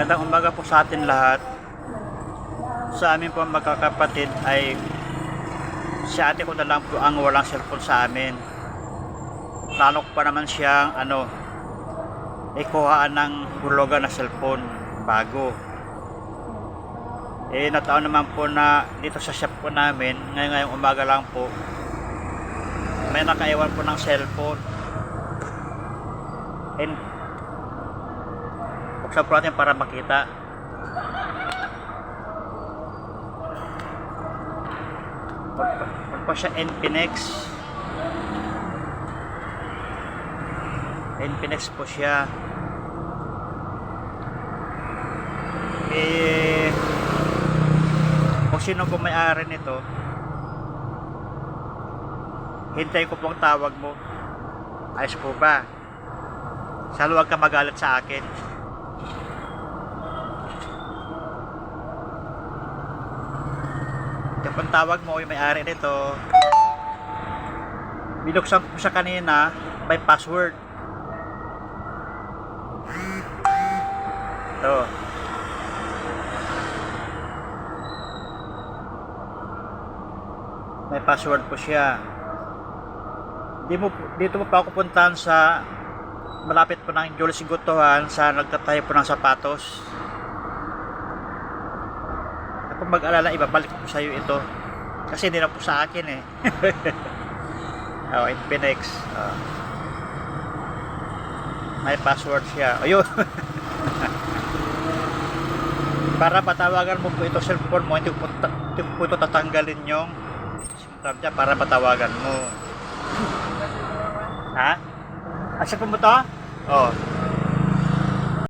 Magandang umaga po sa atin lahat. Sa amin po magkakapatid ay si ate ko na lang po ang walang cellphone sa amin. Plano ko pa naman siyang ikuhaan ng hulugan na cellphone bago. Nataon naman po na dito sa shop po namin, ngayong umaga lang po, may nakaiwan po ng cellphone. And buksan po natin para makita. Ano pa siya? Infinix po siya. Kung sino po may-ari nito, hintay ko pong tawag mo. Ayos po ba? Sana huwag ka magalit sa akin. Yung tawag mo, yung may-ari nito, binuksan ko siya kanina by password. Ito. May password po siya. Dito mo pa ako puntahan sa malapit po ng Jules Gutuhan sa nagtatayo po ng sapatos. Kapag mag-alala, ibabalik ko sa iyo ito. Kasi hindi na po sa akin eh. Infinix. May password siya. Ayun. Para patawagan mo po ito cellphone mo, hindi po ito tatanggalin yung SIM niya para patawagan mo. Ha? Asa po mo to? Oh.